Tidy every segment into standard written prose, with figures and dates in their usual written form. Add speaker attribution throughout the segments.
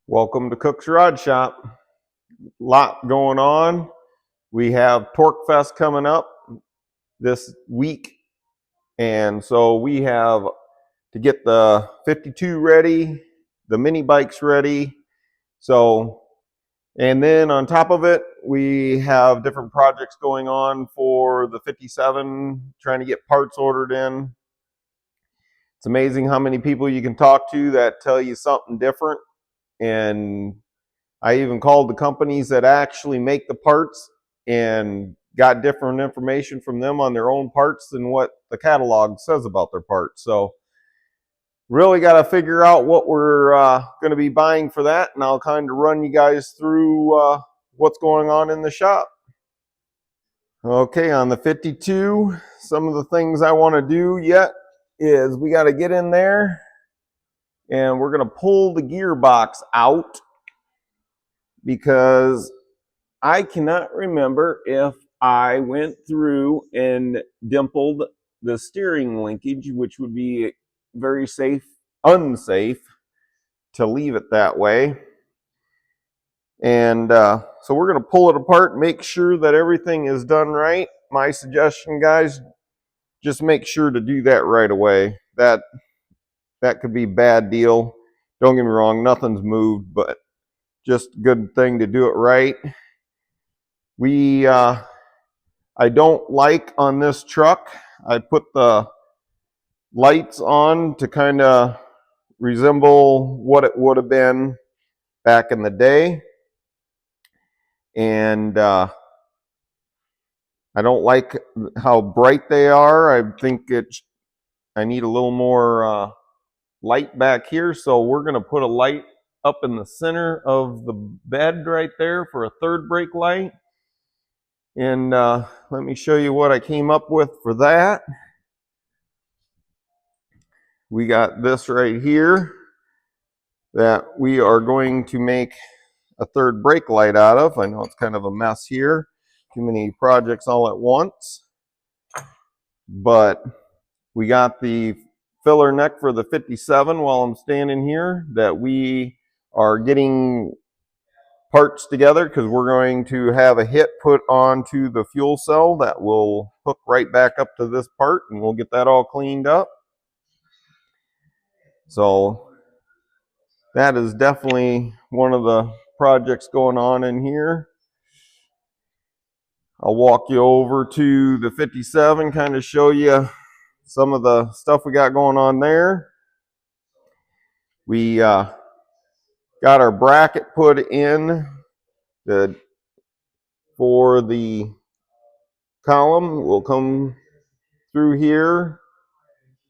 Speaker 1: Welcome to Cook's Rod Shop. Lot going on. We have Torque Fest coming up this week, and so we have to get the 52 ready, the mini bikes ready. So, and then on top of it, we have different projects going on for the 57, trying to get parts ordered in. It's amazing how many people you can talk to that tell you something different, and I even called the companies that actually make the parts and got different information from them on their own parts than what the catalog says about their parts. So really got to figure out what we're going to be buying for that, and I'll kind of run you guys through what's going on in the shop. Okay, on the 52, some of the things I want to do yet is we got to get in there and we're going to pull the gearbox out because I cannot remember if I went through and dimpled the steering linkage, which would be very unsafe to leave it that way. And so we're going to pull it apart, make sure that everything is done right. My suggestion, guys, just make sure to do that right away. That could be a bad deal. Don't get me wrong, nothing's moved, but just a good thing to do it right. I don't like on this truck, I put the lights on to kind of resemble what it would have been back in the day. And I don't like how bright they are. I think I need a little more light back here. So we're going to put a light up in the center of the bed right there for a third brake light. And let me show you what I came up with for that. We got this right here that we are going to make a third brake light out of. I know it's kind of a mess here. Too many projects all at once. But we got the filler neck for the 57 while I'm standing here that we are getting parts together because we're going to have a hit put onto the fuel cell that will hook right back up to this part, and we'll get that all cleaned up. So that is definitely one of the projects going on in here. I'll walk you over to the 57, kind of show you some of the stuff we got going on there. We got our bracket put in for the column. We'll come through here,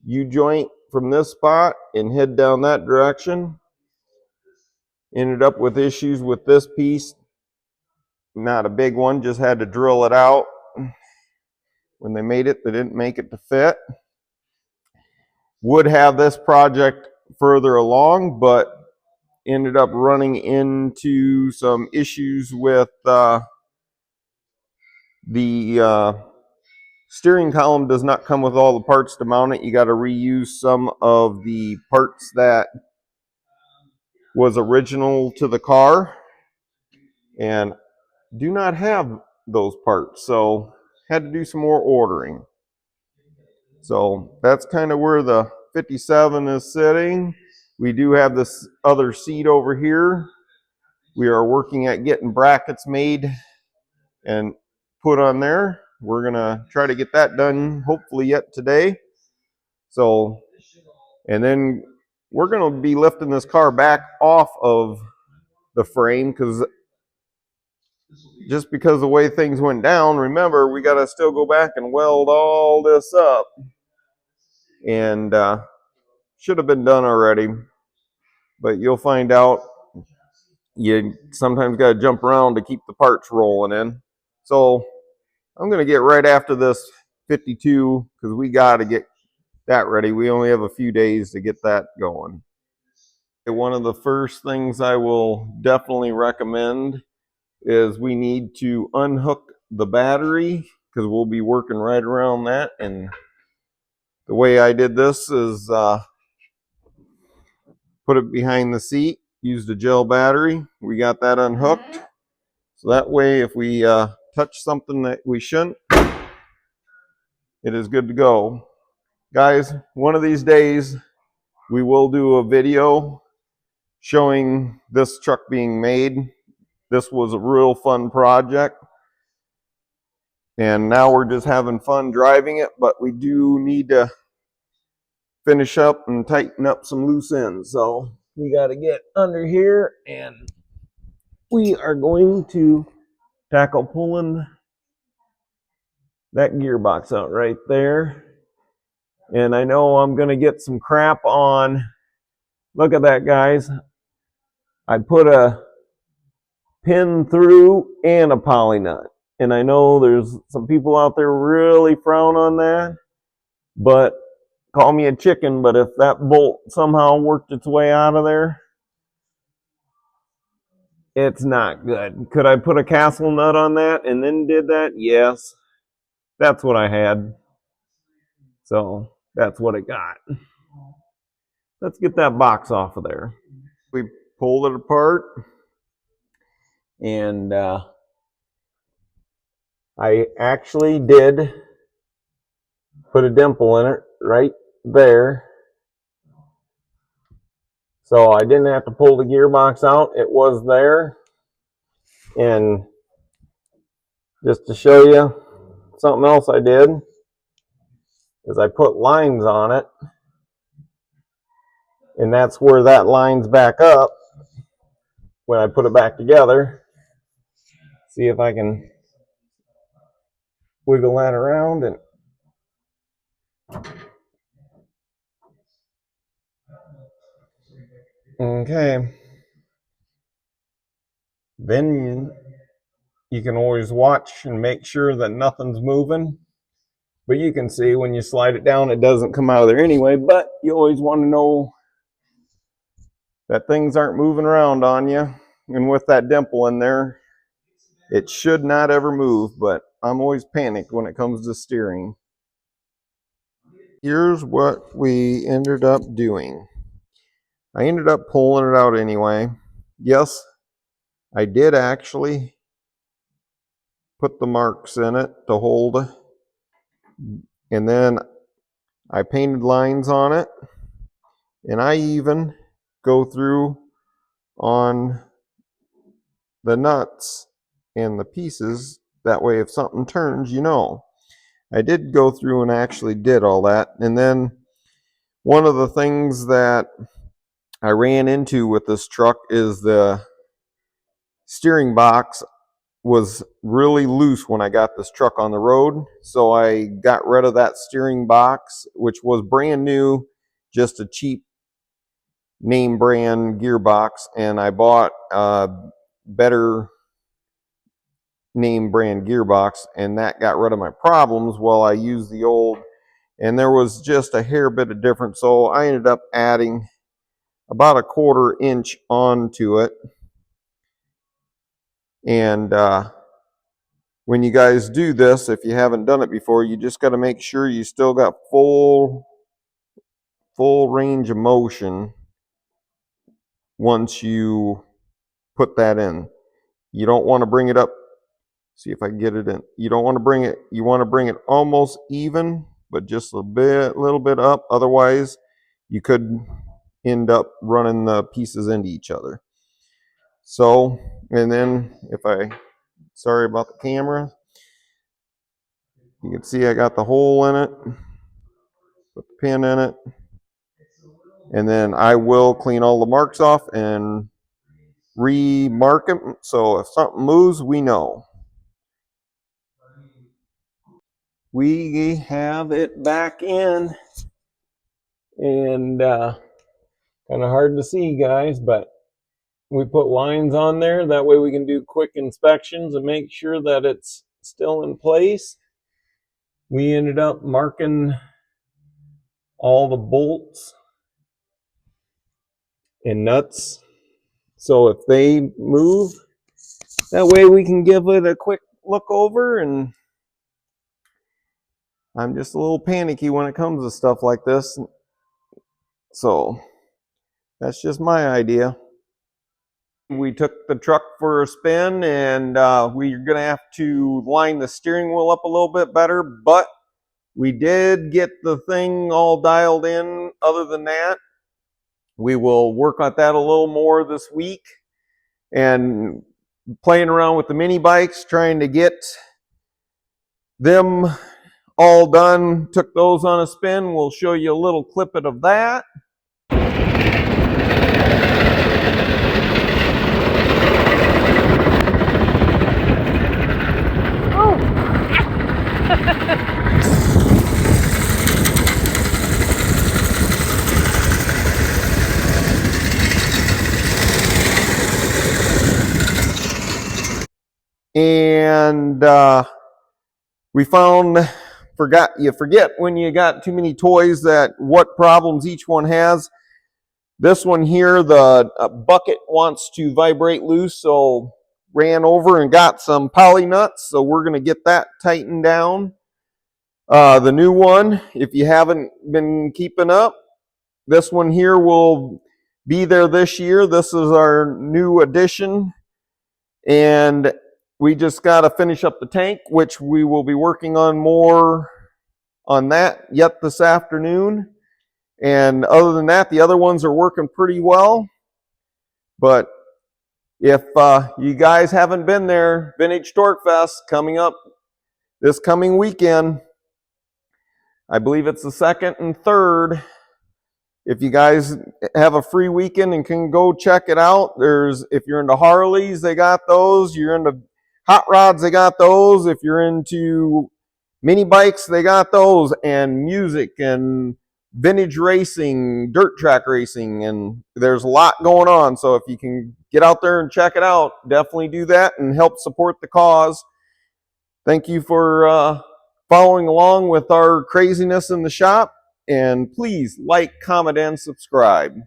Speaker 1: U-joint from this spot, and head down that direction. Ended up with issues with this piece. Not a big one, just had to drill it out. When they made it, they didn't make it to fit. Would have this project further along, but ended up running into some issues with the steering column does not come with all the parts to mount it. You got to reuse some of the parts that was original to the car, and do not have those parts, so had to do some more ordering. So that's kind of where the 57 is sitting. We do have this other seat over here. We are working at getting brackets made and put on there. We're going to try to get that done hopefully yet today. So, and then we're going to be lifting this car back off of the frame because the way things went down, remember, we got to still go back and weld all this up. And should have been done already. But you'll find out you sometimes got to jump around to keep the parts rolling in. So I'm going to get right after this 52 because we got to get that ready. We only have a few days to get that going. One of the first things I will definitely recommend is we need to unhook the battery because we'll be working right around that. And the way I did this is put it behind the seat, used a gel battery. We got that unhooked. So that way if we touch something that we shouldn't, it is good to go. Guys, one of these days we will do a video showing this truck being made. This was a real fun project. And now we're just having fun driving it, but we do need to finish up and tighten up some loose ends. So we got to get under here, and we are going to tackle pulling that gearbox out right there. And I know I'm going to get some crap on. Look at that, guys. I put a pin through and a poly nut. And I know there's some people out there really frown on that, but call me a chicken, but if that bolt somehow worked its way out of there, it's not good. Could I put a castle nut on that and then did that? Yes. That's what I had. So that's what it got. Let's get that box off of there. We pulled it apart, and I actually did put a dimple in it right there. So I didn't have to pull the gearbox out. It was there. And just to show you something else I did is I put lines on it. And that's where that lines back up when I put it back together. See if I can wiggle that around and okay. Then you can always watch and make sure that nothing's moving. But you can see when you slide it down, it doesn't come out of there anyway. But you always want to know that things aren't moving around on you. And with that dimple in there, it should not ever move. But I'm always panicked when it comes to steering. Here's what we ended up doing. I ended up pulling it out anyway. Yes, I did actually put the marks in it to hold. And then I painted lines on it. And I even go through on the nuts and the pieces. That way if something turns, you know. I did go through and actually did all that. And then one of the things that I ran into with this truck is the steering box was really loose when I got this truck on the road. So I got rid of that steering box, which was brand new, just a cheap name brand gearbox, and I bought a better name brand gearbox, and that got rid of my problems while I used the old, and there was just a hair bit of difference. So I ended up adding about a 1/4 inch onto it. And when you guys do this, if you haven't done it before, you just got to make sure you still got full range of motion once you put that in. You don't want to bring it up. See if I can get it in. You don't want to bring it, you want to bring it almost even, but just a little bit up. Otherwise, you could end up running the pieces into each other. So, and then sorry about the camera. You can see I got the hole in it, put the pin in it, and then I will clean all the marks off and re-mark them. So if something moves, we know. We have it back in, and kind of hard to see, guys, but we put lines on there. That way we can do quick inspections and make sure that it's still in place. We ended up marking all the bolts and nuts, so if they move, that way we can give it a quick look over. And I'm just a little panicky when it comes to stuff like this, so that's just my idea. We took the truck for a spin, and we're going to have to line the steering wheel up a little bit better, but we did get the thing all dialed in. Other than that, we will work on that a little more this week, and playing around with the mini bikes, trying to get them all done. Took those on a spin. We'll show you a little clippet of that. And we found, you forget when you got too many toys that what problems each one has. This one here, the bucket wants to vibrate loose, so ran over and got some poly nuts, so we're going to get that tightened down. The new one, if you haven't been keeping up, this one here will be there this year. This is our new addition, and we just got to finish up the tank, which we will be working on more on that yet this afternoon. And other than that, the other ones are working pretty well. But if you guys haven't been there, Vintage Torque Fest coming up this coming weekend. I believe it's the 2nd and 3rd. If you guys have a free weekend and can go check it out, if you're into Harleys, they got those. You're into hot rods, they got those. If you're into mini bikes, they got those. And music and vintage racing, dirt track racing, and there's a lot going on. So if you can get out there and check it out, definitely do that and help support the cause. Thank you for following along with our craziness in the shop, and please like, comment, and subscribe.